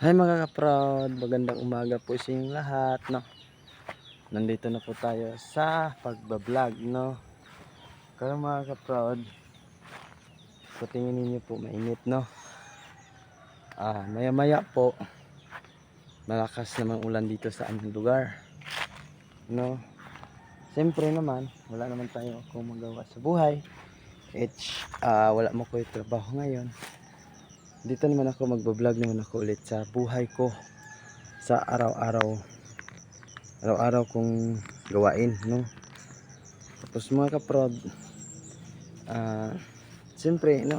Hi mga ka-proud, magandang umaga po sa inyong lahat, no. Nandito na po tayo sa pagba-vlog, no. Kaya mga ka-proud, sa tingin niyo po mainit, no. Maya-maya po malakas namang ulan dito sa aming lugar, no. Siyempre naman, wala naman tayo akong magawa sa buhay. Wala mo ko yung trabaho ngayon. Dito naman ako magba-vlog naman ako ulit sa buhay ko sa araw-araw kong gawain, no. Tapos mga kaprod, siyempre, no,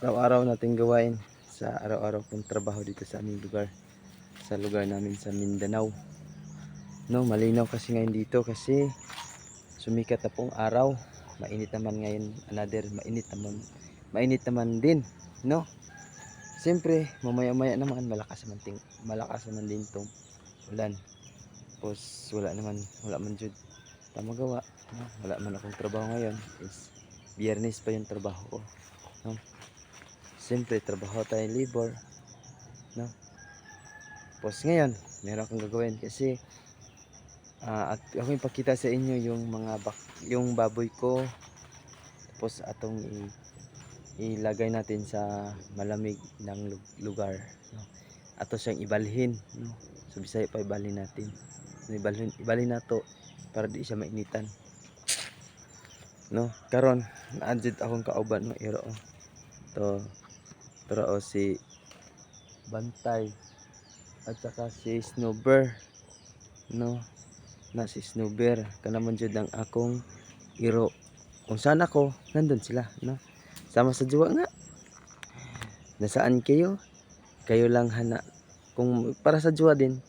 araw-araw natin gawain sa araw-araw kong trabaho dito sa aming lugar, sa lugar namin sa Mindanao, no. Malinaw kasi ngayon dito kasi sumikat na pong araw. Mainit naman ngayon, mainit naman din, no. Siyempre mamaya-maya naman malakas naman din tong ulan. Tapos wala man jud ta magawa, no? Wala man akong trabaho ngayon, is biyernes pa yung trabaho ko, no? Siyempre trabaho tayo labor, no? Tapos ngayon meron akong gagawin kasi at ako ipakita sa inyo yung baboy ko. Tapos atong ilagay natin sa malamig ng lugar, no? Ato siyang ibalhin, no? So Bisaya pa ibalhin natin, ibalhin nato para di siya mainitan, no. Karon naanjid akong kauban mo iro to pero si Bantay at saka si Snowber, no. Si Snowber kanaman jud ang akong iro. Kung saan ako nandun sila, no. Sama sa juwa nga, nasaan kayo lang hana. Kung para sa juwa din,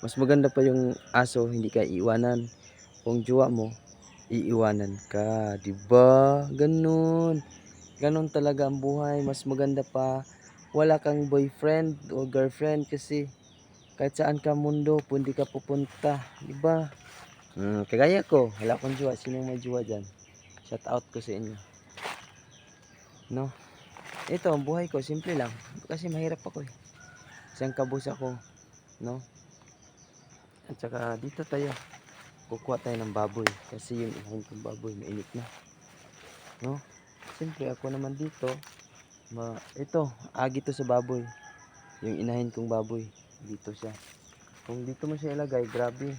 mas maganda pa yung aso, hindi ka iiwanan. Kung juwa mo, iiwanan ka, di ba? Ganun talaga ang buhay. Mas maganda pa wala kang boyfriend o girlfriend kasi kahit saan ka mundo pwede ka pupunta, di ba? Kagaya ko, wala akong juwa. Sino may juwa dyan? Shout out ko sa inyo, no. Ito ang buhay ko, simple lang kasi mahirap ako, isang kabus ako, no. At saka dito tayo kukuha tayo ng baboy kasi yung inahin kong baboy mainit na, no. Siyempre ako naman dito ito agi to sa baboy. Yung inahin kong baboy dito siya, kung dito mo siya ilagay, grabe,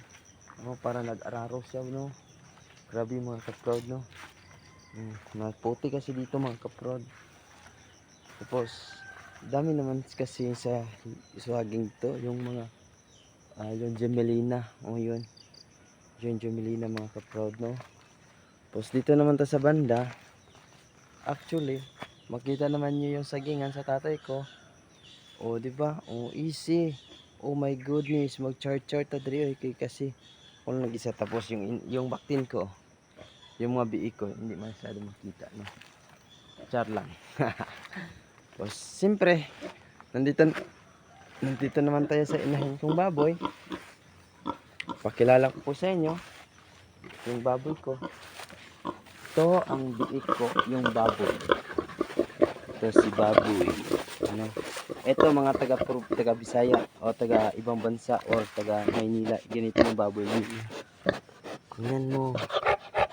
no, para nag-araro siya, no. Grabe mga kaprod, no. Puti kasi dito mga kaprod. Tapos dami naman kasi sa haging to yung mga yung Gemelina, yung Gemelina mga kaprod, no. Tapos dito naman ta sa banda, actually makita naman nyo yung sagingan sa tatay ko. Di ba? Easy. Oh my goodness, mag-chart ta diri kasi kung nag-isa. Tapos yung baktin ko, yung mga biik ko hindi masyado makita, no. Char lang. Tapos siyempre nandito naman tayo sa inahin kong baboy. Pakilala ko po sa inyo yung baboy ko. Ito ang biik ko, yung baboy. Ito si baboy, ano. Ito mga taga Bisaya o taga ibang bansa o taga Maynila, ganito yung baboy nila. Tingnan mo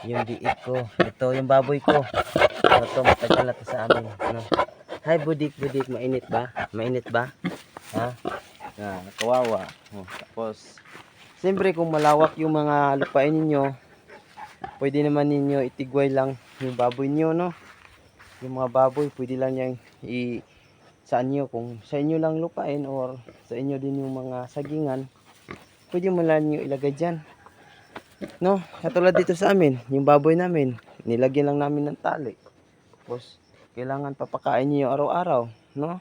yung biik ko. Ito yung baboy ko. Ito matagal na to sa amin, ano. Hi budik, mainit ba? Ha? Kawawa. Tapos siyempre kung malawak yung mga lupain ninyo, pwede naman ninyo itigway lang yung baboy nyo, no. Yung mga baboy pwede lang yang sa inyo, kung sa inyo lang lupain or sa inyo din yung mga sagingan, pwede mo lang nyo ilagay dyan, no. Katulad dito sa amin, yung baboy namin nilagyan lang namin ng tali. Tapos kailangan papakain nyo araw-araw, no.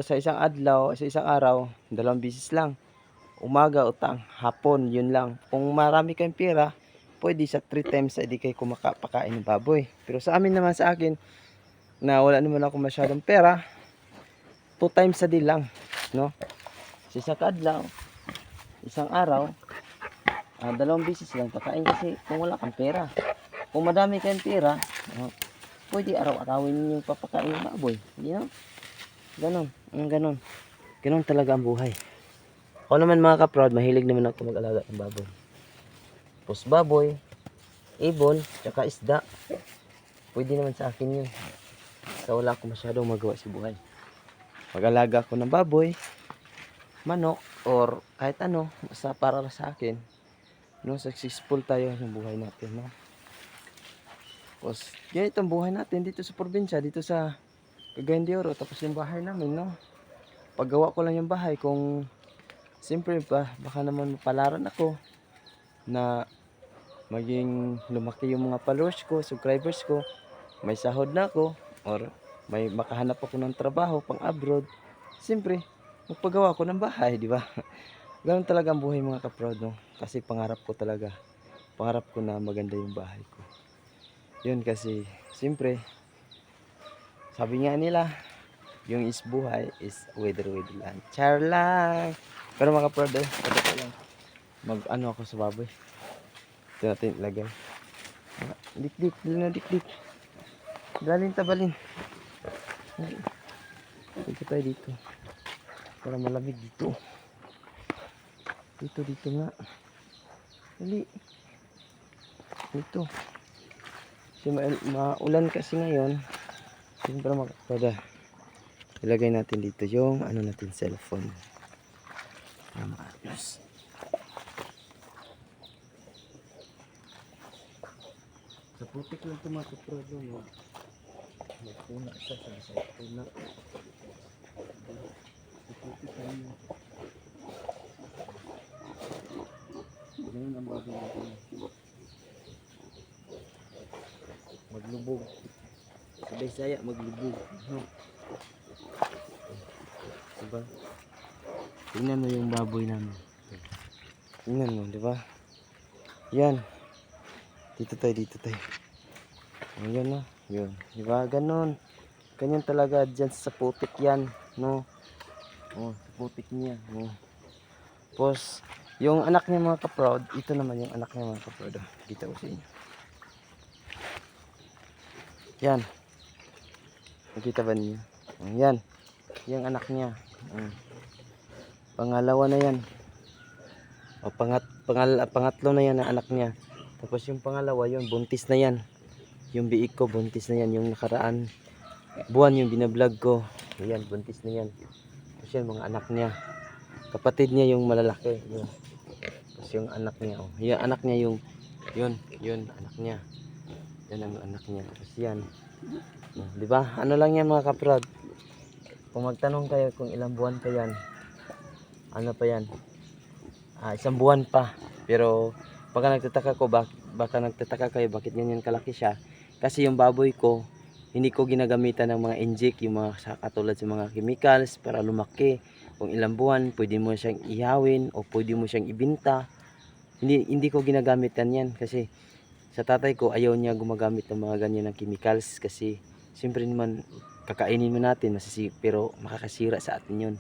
Sa isang araw 2 beses lang, umaga, utang, hapon, yun lang. Kung marami kayong pera, pwede sa 3 times hindi kayo kumakapakain ng baboy. Pero sa akin na wala naman ako masyadong pera, 2 times a day lang, no. Sa isang araw, 2 beses lang pakain kasi kung wala kang pera. Kung madami kayong pera, pwede araw-arawin niyo papakain ng baboy, you know? Ganon, ganon. Ganon talaga ang buhay. Ako naman mga ka-proud, mahilig naman ako mag-alaga ng baboy. Tapos baboy, ibon, tsaka isda. Pwede naman sa akin yun. Kasi wala akong masyadong magawa sa buhay. Mag-alaga ako ng baboy, manok, or kahit ano, basta para sa akin. No, successful tayo ng buhay natin, no? Tapos, ganito ang buhay natin dito sa probinsya, dito sa Cagayan de Oro. Tapos yung bahay namin, no? Paggawa ko lang yung bahay, kung siyempre baka naman mapalaran ako na maging lumaki yung mga followers ko, subscribers ko, may sahod na ako, or may makahanap ako ng trabaho pang abroad. Siyempre, magpagawa ko ng bahay, di ba? Ganun talaga ang buhay mga ka-proud, no? Kasi pangarap ko talaga. Pangarap ko na maganda yung bahay ko. Yun kasi, siyempre, sabi nga nila, yung is buhay is weather lang. Char lang! Pero mga ka-proud, ito lang. Mag-ano ako sa baboy. Ito natin ilagay. Dik-dik, dali na dik-dik. Dalin tabalin. Dito tayo dito. Para malamig dito. Dito nga. Dali. Dito. Kasi maulan kasi ngayon. Siyempre makakada. Ilagay natin dito yung ano natin cellphone. Maayos. Sa putik lang tumatupro doon. Magpuna siya sa puna. Sa putik lang yun. Ganyan ang bago natin. Maglubog. Sabay saya maglubog. No? Diba? Tingnan mo yung baboy namin. Tingnan mo, diba? Yan. Dito tayo. Ayan na. Yun. Diba? Ganon. Ganyan talaga. Dyan sa putik yan. No? Oh, sa putik niya. No? Tapos, yung anak niya mga ka-proud, ito naman yung anak niya mga ka-proud. Kita ko sa inyo. Yan. Nakita ba niyo? Yan. Yung anak niya. Pangalawa na yan. O pangatlo na yan ang anak niya. Tapos yung pangalawa yun, buntis na yan. Yung biik ko, buntis na yan. Yung nakaraan buwan yung binablog ko. Ayan, buntis na yan. Tapos yan, mga anak niya. Kapatid niya yung malalaki. Yun. Tapos yung anak niya. Oh. Yung anak niya yung, yun, anak niya. Yan ang anak niya. Tapos yan. Di ba? Ano lang yan mga kaprod. Kung magtanong kayo kung ilang buwan pa yan. Ano pa yan? Isang buwan pa. Pero baka nagtataka kayo bakit ganyan kalaki siya. Kasi yung baboy ko, hindi ko ginagamitan ng mga inject, yung mga katulad sa mga chemicals para lumaki. Kung ilang buwan, pwede mo siyang ihawin o pwede mo siyang ibinta. Hindi ko ginagamitan yan kasi sa tatay ko ayaw niya gumagamit ng mga ganyan ng chemicals kasi siyempre naman kakainin mo natin pero makakasira sa atin yun.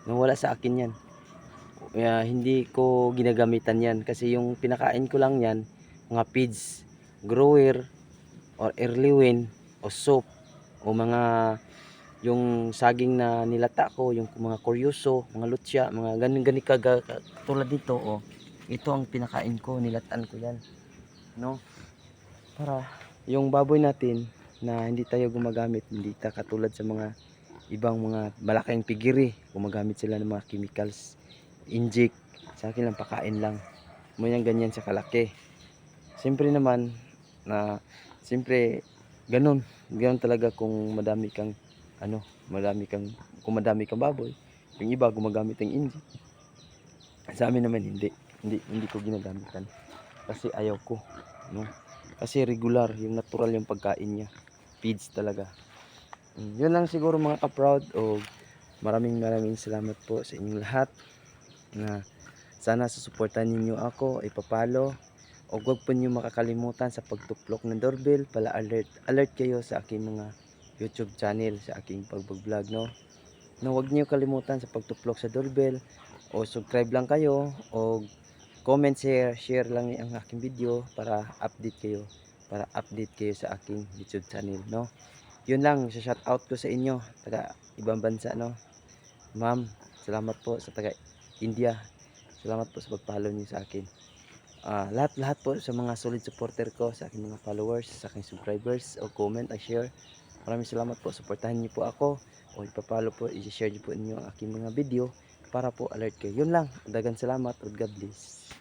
Nawala sa akin yan. Hindi ko ginagamitan yan kasi yung pinakain ko lang yan mga feeds, grower or early win o soup o mga yung saging na nilata ko, yung mga kuryoso, mga lutsya, mga ganun tulad dito oh. Ito ang pinakain ko, nilataan ko yan, no? Para yung baboy natin na hindi tayo gumagamit, hindi katulad sa mga ibang mga malaking pigiri, gumagamit sila ng mga chemicals, inject. Sa akin lang pakain lang. Mo yan ganyan sa kalaki. Siyempre naman na siyempre ganun talaga kung madami kang kung madami kang baboy. Yung iba gumagamit ng inject. Sa amin naman hindi ko ginagamitan kasi ayaw ko, no? Kasi regular, yung natural yung pagkain niya. Feeds talaga. Yun lang siguro mga ka-proud o maraming salamat po sa inyong lahat na sana susuportahan ninyo ako, ipapalo o huwag po niyo makakalimutan sa pagtuklok ng doorbell para alert kayo sa aking mga YouTube channel, sa aking pag-vlog, no? Huwag niyo kalimutan sa pagtuklok sa doorbell o subscribe lang kayo o comment, share lang ang aking video para update kayo sa aking YouTube channel, no? yun lang, shout out ko sa inyo, taga ibang bansa, no. Ma'am, salamat po sa taga India. Salamat po sa pag-follow niyo sa akin. Lahat-lahat po sa mga solid supporter ko, sa aking mga followers, sa aking subscribers, o comment at share. Maraming salamat po. Suportahan niyo po ako o ipapalo po, i-share niyo po ninyo ang aking mga video para po alert kayo. Yun lang. Dagan salamat at God bless.